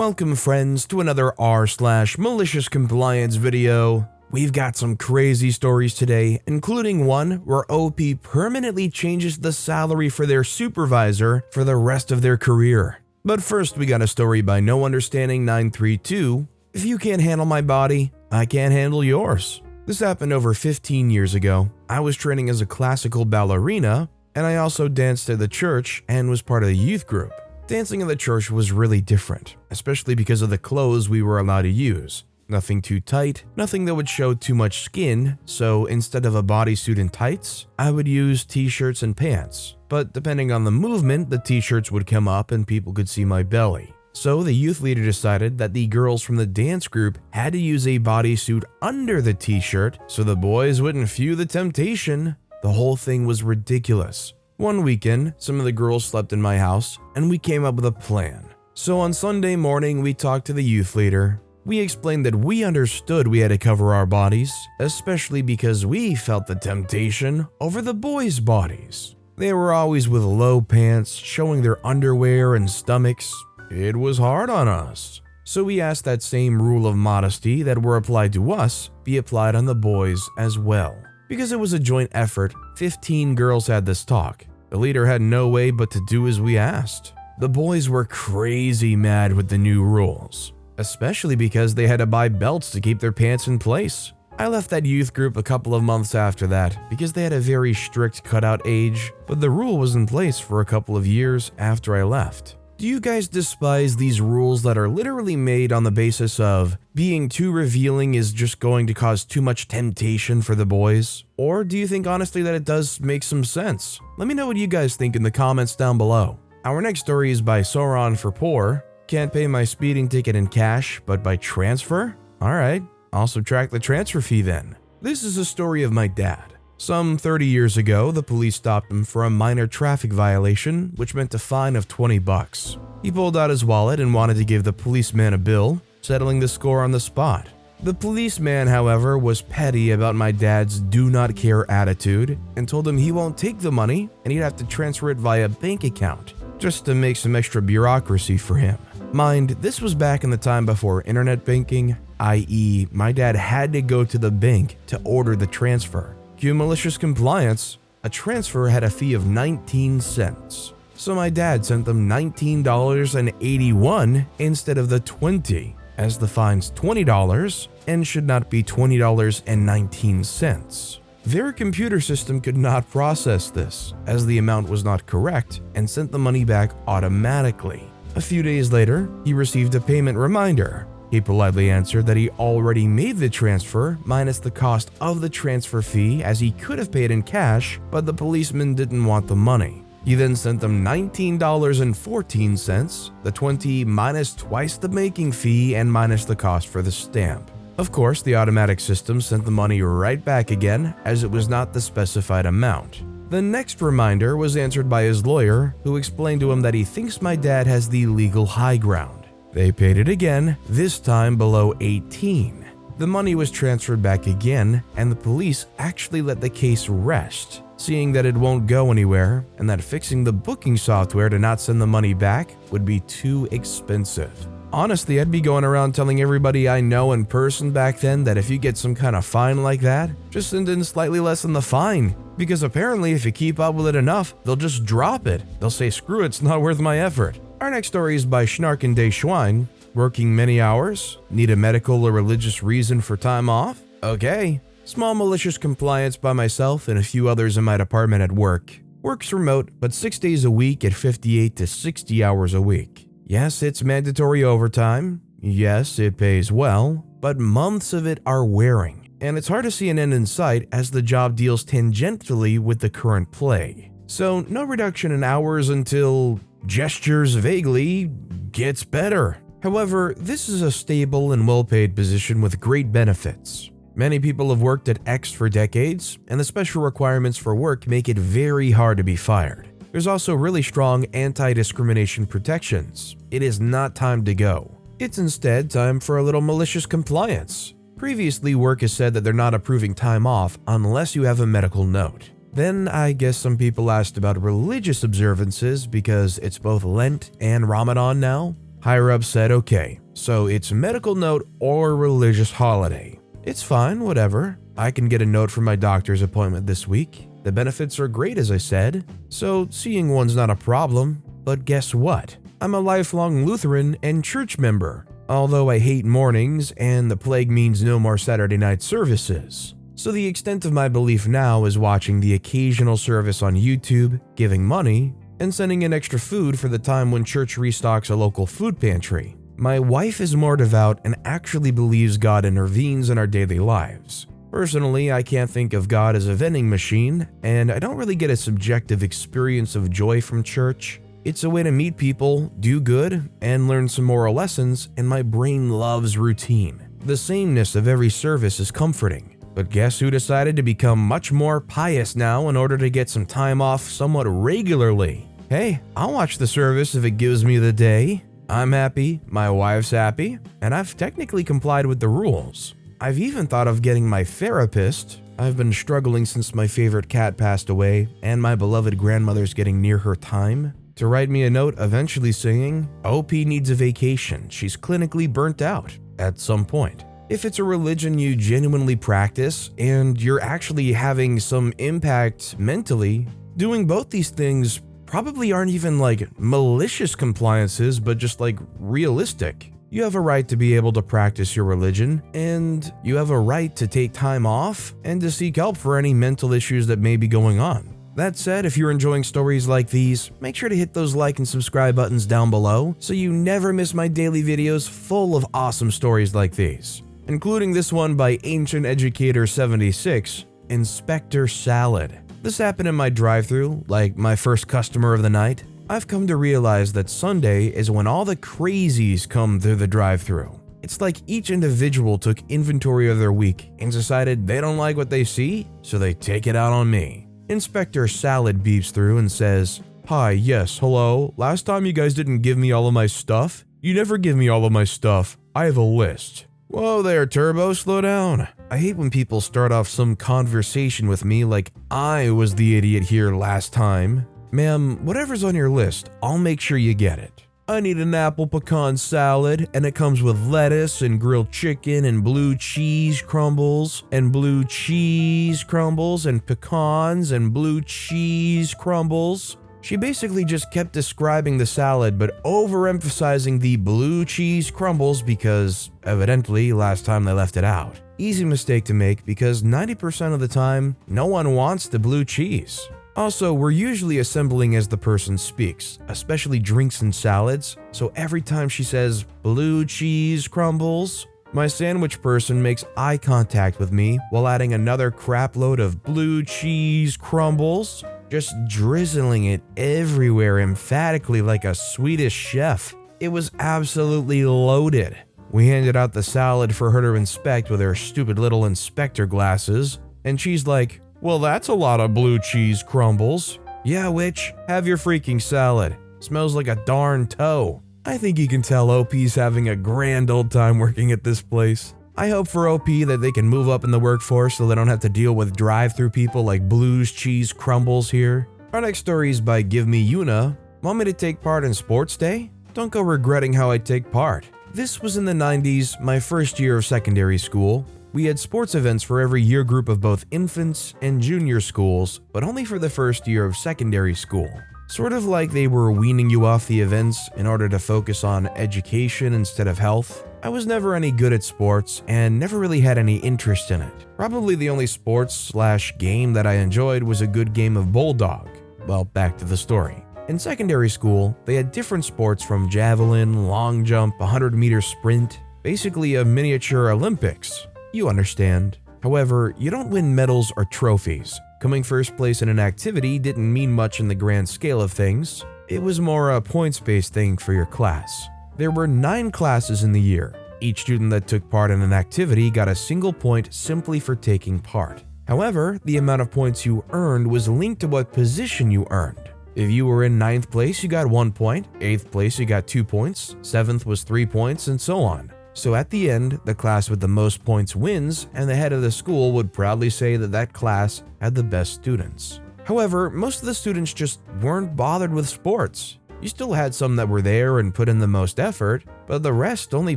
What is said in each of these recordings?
Welcome friends to another r/malicious compliance video. We've got some crazy stories today, including one where OP permanently changes the salary for their supervisor for the rest of their career. But first we got a story by No Understanding 932. If you can't handle my body, I can't handle yours. This happened over 15 years ago. I was training as a classical ballerina, and I also danced at the church and was part of the youth group. Dancing at the church was really different, especially because of the clothes we were allowed to use. Nothing too tight, nothing that would show too much skin, so instead of a bodysuit and tights, I would use t-shirts and pants. But depending on the movement, the t-shirts would come up and people could see my belly. So the youth leader decided that the girls from the dance group had to use a bodysuit under the t-shirt so the boys wouldn't feel the temptation. The whole thing was ridiculous. One weekend, some of the girls slept in my house, and we came up with a plan. So on Sunday morning, we talked to the youth leader. We explained that we understood we had to cover our bodies, especially because we felt the temptation over the boys' bodies. They were always with low pants, showing their underwear and stomachs. It was hard on us. So we asked that same rule of modesty that were applied to us be applied on the boys as well. Because it was a joint effort, 15 girls had this talk. The leader had no way but to do as we asked. The boys were crazy mad with the new rules, especially because they had to buy belts to keep their pants in place. I left that youth group a couple of months after that because they had a very strict cutout age, but the rule was in place for a couple of years after I left. Do you guys despise these rules that are literally made on the basis of being too revealing is just going to cause too much temptation for the boys? Or do you think honestly that it does make some sense? Let me know what you guys think in the comments down below. Our next story is by Sauron for Poor. Can't pay my speeding ticket in cash, but by transfer? Alright, I'll subtract the transfer fee then. This is a story of my dad. Some 30 years ago, the police stopped him for a minor traffic violation, which meant a fine of $20. He pulled out his wallet and wanted to give the policeman a bill, settling the score on the spot. The policeman, however, was petty about my dad's do-not-care attitude and told him he won't take the money and he'd have to transfer it via bank account, just to make some extra bureaucracy for him. Mind, this was back in the time before internet banking, i.e. my dad had to go to the bank to order the transfer. Cue malicious compliance, a transfer had a fee of 19 cents. So my dad sent them $19.81 instead of the 20, as the fine's $20 and should not be $20.19. Their computer system could not process this, as the amount was not correct, and sent the money back automatically. A few days later, he received a payment reminder. He politely answered that he already made the transfer minus the cost of the transfer fee, as he could have paid in cash, but the policeman didn't want the money. He then sent them $19.14, the 20 minus twice the making fee and minus the cost for the stamp. Of course, the automatic system sent the money right back again, as it was not the specified amount. The next reminder was answered by his lawyer, who explained to him that he thinks my dad has the legal high ground. They paid it again, this time below 18. The money was transferred back again, and the police actually let the case rest, seeing that it won't go anywhere and that fixing the booking software to not send the money back would be too expensive. Honestly, I'd be going around telling everybody I know in person back then that if you get some kind of fine like that, just send in slightly less than the fine, because apparently if you keep up with it enough, they'll just drop it. They'll say, screw it, it's not worth my effort. Our next story is by Schnarken Day Schwein. Working many hours? Need a medical or religious reason for time off? Okay. Small malicious compliance by myself and a few others in my department at work. Works remote, but 6 days a week at 58 to 60 hours a week. Yes, it's mandatory overtime. Yes, it pays well, but months of it are wearing. And it's hard to see an end in sight as the job deals tangentially with the current plague. So no reduction in hours until gestures vaguely gets better. However, this is a stable and well-paid position with great benefits. Many people have worked at X for decades, and the special requirements for work make it very hard to be fired. There's also really strong anti-discrimination protections. It is not time to go. It's instead time for a little malicious compliance. Previously, work has said that they're not approving time off unless you have a medical note. Then I guess some people asked about religious observances because it's both Lent and Ramadan now. Higher up said, okay, so it's medical note or religious holiday. It's fine, whatever. I can get a note for my doctor's appointment this week. The benefits are great, as I said, so seeing one's not a problem. But guess what? I'm a lifelong Lutheran and church member, although I hate mornings and the plague means no more Saturday night services. So the extent of my belief now is watching the occasional service on YouTube, giving money, and sending in extra food for the time when church restocks a local food pantry. My wife is more devout and actually believes God intervenes in our daily lives. Personally, I can't think of God as a vending machine, and I don't really get a subjective experience of joy from church. It's a way to meet people, do good, and learn some moral lessons, and my brain loves routine. The sameness of every service is comforting. But guess who decided to become much more pious now in order to get some time off somewhat regularly? Hey, I'll watch the service if it gives me the day. I'm happy, my wife's happy, and I've technically complied with the rules. I've even thought of getting my therapist. I've been struggling since my favorite cat passed away and my beloved grandmother's getting near her time, to write me a note eventually saying, OP needs a vacation, she's clinically burnt out at some point. If it's a religion you genuinely practice and you're actually having some impact mentally, doing both these things probably aren't even like malicious compliances, but just like realistic. You have a right to be able to practice your religion, and you have a right to take time off and to seek help for any mental issues that may be going on. That said, if you're enjoying stories like these, make sure to hit those like and subscribe buttons down below so you never miss my daily videos full of awesome stories like these, including this one by Ancient Educator 76, Inspector Salad. This happened in my drive-thru, like my first customer of the night. I've come to realize that Sunday is when all the crazies come through the drive-thru. It's like each individual took inventory of their week and decided they don't like what they see, so they take it out on me. Inspector Salad beeps through and says, "Hi, yes, hello. Last time you guys didn't give me all of my stuff? You never give me all of my stuff. I have a list." Whoa there, Turbo, slow down. I hate when people start off some conversation with me like I was the idiot here last time. Ma'am, whatever's on your list, I'll make sure you get it. I need an apple pecan salad, and it comes with lettuce and grilled chicken and blue cheese crumbles and blue cheese crumbles and pecans and blue cheese crumbles. She basically just kept describing the salad but overemphasizing the blue cheese crumbles because, evidently, last time they left it out. Easy mistake to make because 90% of the time, no one wants the blue cheese. Also, we're usually assembling as the person speaks, especially drinks and salads, so every time she says blue cheese crumbles, my sandwich person makes eye contact with me while adding another crap load of blue cheese crumbles, just drizzling it everywhere emphatically like a Swedish chef. It was absolutely loaded. We handed out the salad for her to inspect with her stupid little inspector glasses, and she's like, "Well, that's a lot of blue cheese crumbles." Yeah, witch, have your freaking salad. Smells like a darn toe. I think you can tell OP's having a grand old time working at this place. I hope for OP that they can move up in the workforce so they don't have to deal with drive-through people like Blues Cheese Crumbles here. Our next story is by Give Me Yuna. Want me to take part in sports day? Don't go regretting how I take part. This was in the 90s, my first year of secondary school. We had sports events for every year group of both infants and junior schools, but only for the first year of secondary school. Sort of like they were weaning you off the events in order to focus on education instead of health. I was never any good at sports and never really had any interest in it. Probably the only sports/game that I enjoyed was a good game of Bulldog. Well, back to the story. In secondary school, they had different sports from javelin, long jump, 100-meter sprint, basically a miniature Olympics. You understand. However, you don't win medals or trophies. Coming first place in an activity didn't mean much in the grand scale of things. It was more a points-based thing for your class. There were 9 classes in the year. Each student that took part in an activity got a single point simply for taking part. However, the amount of points you earned was linked to what position you earned. If you were in 9th place, you got 1 point, 8th place, you got 2 points, 7th was 3 points, and so on. So at the end, the class with the most points wins, and the head of the school would proudly say that that class had the best students. However, most of the students just weren't bothered with sports. You still had some that were there and put in the most effort, but the rest only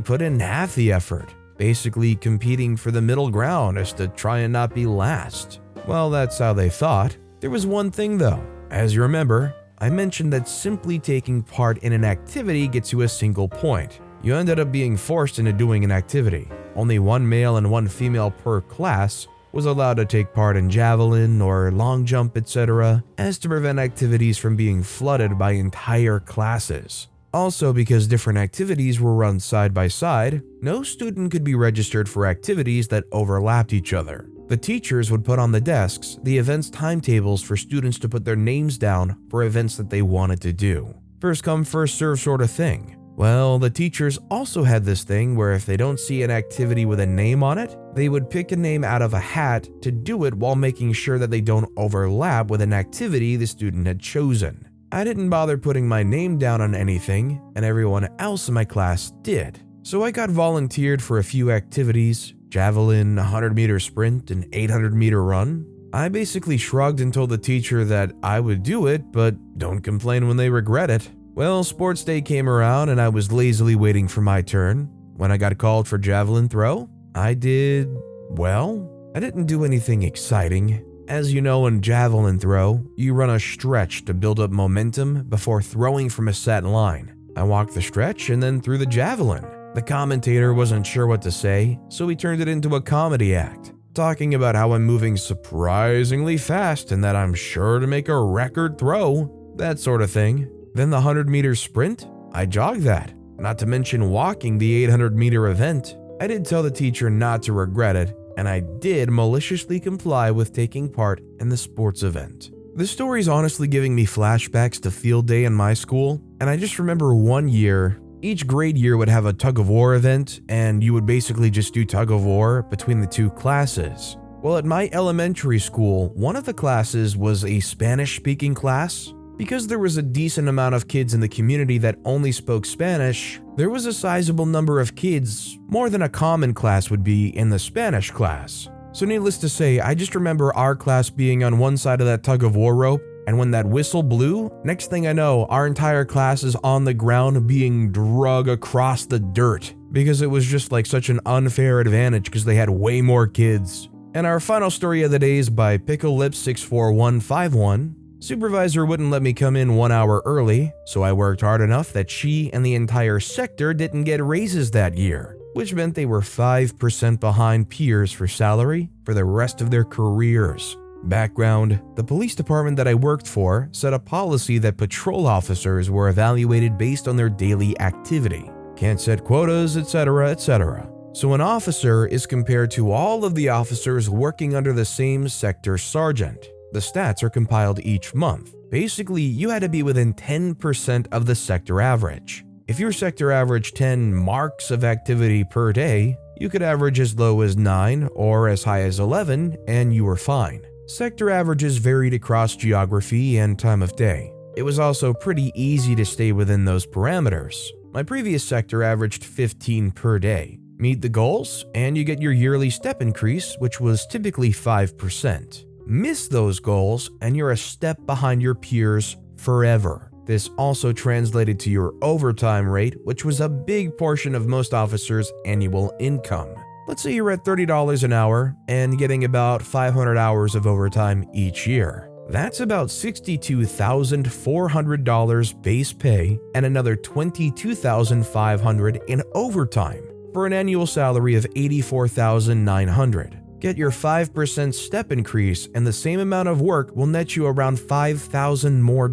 put in half the effort, basically competing for the middle ground as to try and not be last. Well, that's how they thought. There was one thing though. As you remember, I mentioned that simply taking part in an activity gets you a single point. You ended up being forced into doing an activity. Only one male and one female per class was allowed to take part in javelin or long jump, etc., as to prevent activities from being flooded by entire classes. Also, because different activities were run side by side, no student could be registered for activities that overlapped each other. The teachers would put on the desks the events timetables for students to put their names down for events that they wanted to do. First come, first serve sort of thing. Well, the teachers also had this thing where if they don't see an activity with a name on it, they would pick a name out of a hat to do it while making sure that they don't overlap with an activity the student had chosen. I didn't bother putting my name down on anything, and everyone else in my class did. So I got volunteered for a few activities: javelin, 100-meter sprint, and 800-meter run. I basically shrugged and told the teacher that I would do it, but don't complain when they regret it. Well, sports day came around and I was lazily waiting for my turn. When I got called for javelin throw, I did, well, I didn't do anything exciting. As you know, in javelin throw, you run a stretch to build up momentum before throwing from a set line. I walked the stretch and then threw the javelin. The commentator wasn't sure what to say, so he turned it into a comedy act, talking about how I'm moving surprisingly fast and that I'm sure to make a record throw, that sort of thing. Then the 100-meter sprint, I jogged that, not to mention walking the 800-meter event. I did tell the teacher not to regret it, and I did maliciously comply with taking part in the sports event. This story's honestly giving me flashbacks to field day in my school, and I just remember one year, each grade year would have a tug-of-war event, and you would basically just do tug-of-war between the two classes. Well, at my elementary school, one of the classes was a Spanish-speaking class. Because there was a decent amount of kids in the community that only spoke Spanish, there was a sizable number of kids, more than a common class would be, in the Spanish class. So needless to say, I just remember our class being on one side of that tug-of-war rope, and when that whistle blew, next thing I know, our entire class is on the ground being dragged across the dirt, because it was just like such an unfair advantage because they had way more kids. And our final story of the day is by PickleLip64151. Supervisor wouldn't let me come in 1 hour early, so I worked hard enough that she and the entire sector didn't get raises that year, which meant they were 5% behind peers for salary for the rest of their careers. Background: the police department that I worked for set a policy that patrol officers were evaluated based on their daily activity. Can't set quotas, etc., etc. So an officer is compared to all of the officers working under the same sector sergeant. The stats are compiled each month. Basically, you had to be within 10% of the sector average. If your sector averaged 10 marks of activity per day, you could average as low as 9 or as high as 11 and you were fine. Sector averages varied across geography and time of day. It was also pretty easy to stay within those parameters. My previous sector averaged 15 per day. Meet the goals and you get your yearly step increase, which was typically 5%. Miss those goals and you're a step behind your peers forever. This also translated to your overtime rate, which was a big portion of most officers' annual income. Let's say you're at $30 an hour and getting about 500 hours of overtime each year. That's about $62,400 base pay and another $22,500 in overtime for an annual salary of $84,900. Get your 5% step increase and the same amount of work will net you around $5,000 more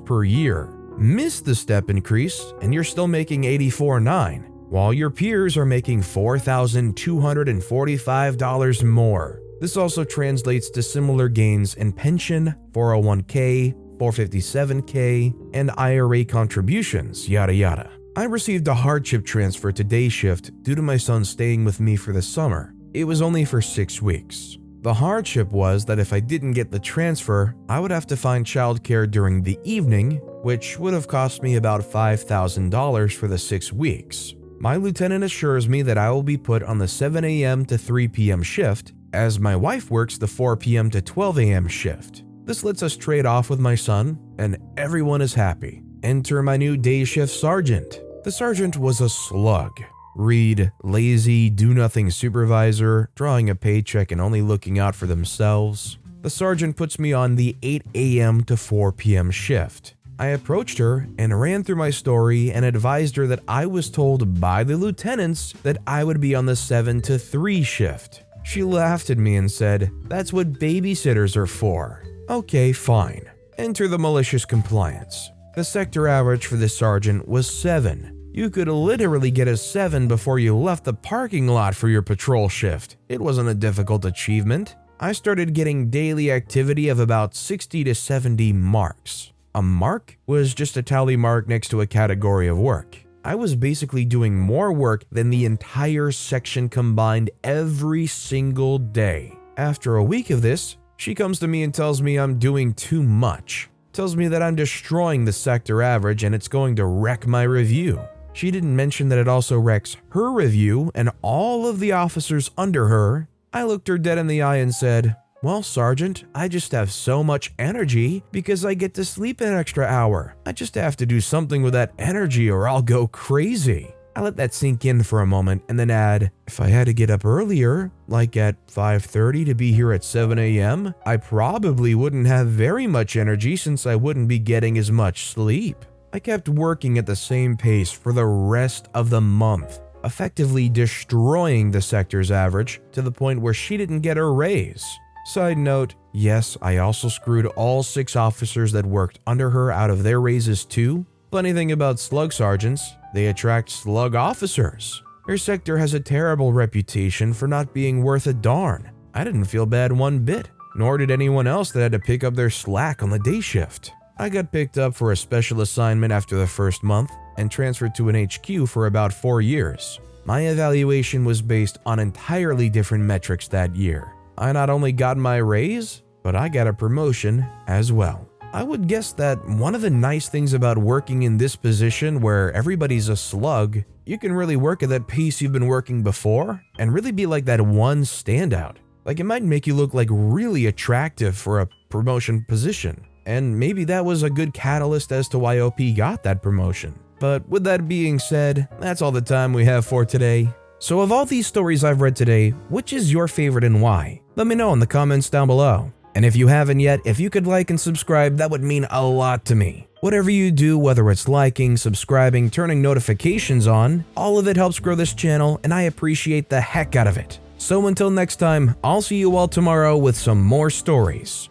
per year. Miss the step increase and you're still making $84,900, while your peers are making $4,245 more. This also translates to similar gains in pension, 401k, 457k, and IRA contributions, yada yada. I received a hardship transfer to day shift due to my son staying with me for the summer. It was only for 6 weeks. The hardship was that if I didn't get the transfer, I would have to find childcare during the evening, which would have cost me about $5,000 for the 6 weeks. My lieutenant assures me that I will be put on the 7 a.m. to 3 p.m. shift, as my wife works the 4 p.m. to 12 a.m. shift. This lets us trade off with my son, and everyone is happy. Enter my new day shift sergeant. The sergeant was a slug. Read, lazy, do-nothing supervisor, drawing a paycheck and only looking out for themselves. The sergeant puts me on the 8 a.m. to 4 p.m. shift. I approached her and ran through my story and advised her that I was told by the lieutenants that I would be on the 7 to 3 shift. She laughed at me and said, "That's what babysitters are for." Okay, fine. Enter the malicious compliance. The sector average for this sergeant was 7. You could literally get a 7 before you left the parking lot for your patrol shift. It wasn't a difficult achievement. I started getting daily activity of about 60 to 70 marks. A mark was just a tally mark next to a category of work. I was basically doing more work than the entire section combined every single day. After a week of this, she comes to me and tells me I'm doing too much. Tells me that I'm destroying the sector average and it's going to wreck my review. She didn't mention that it also wrecks her review and all of the officers under her. I looked her dead in the eye and said, "Well, Sergeant, I just have so much energy because I get to sleep an extra hour. I just have to do something with that energy or I'll go crazy." I let that sink in for a moment and then add, "If I had to get up earlier, like at 5:30 to be here at 7 a.m., I probably wouldn't have very much energy since I wouldn't be getting as much sleep." I kept working at the same pace for the rest of the month, effectively destroying the sector's average to the point where she didn't get a raise. Side note, yes, I also screwed all 6 officers that worked under her out of their raises too. Funny thing about slug sergeants, they attract slug officers. Her sector has a terrible reputation for not being worth a darn. I didn't feel bad one bit, nor did anyone else that had to pick up their slack on the day shift. I got picked up for a special assignment after the first month and transferred to an HQ for about 4 years. My evaluation was based on entirely different metrics that year. I not only got my raise, but I got a promotion as well. I would guess that one of the nice things about working in this position where everybody's a slug, you can really work at that pace you've been working before and really be like that one standout. Like it might make you look like really attractive for a promotion position. And maybe that was a good catalyst as to why OP got that promotion. But with that being said, that's all the time we have for today. So of all these stories I've read today, which is your favorite and why? Let me know in the comments down below. And if you haven't yet, if you could like and subscribe, that would mean a lot to me. Whatever you do, whether it's liking, subscribing, turning notifications on, all of it helps grow this channel and I appreciate the heck out of it. So until next time, I'll see you all tomorrow with some more stories.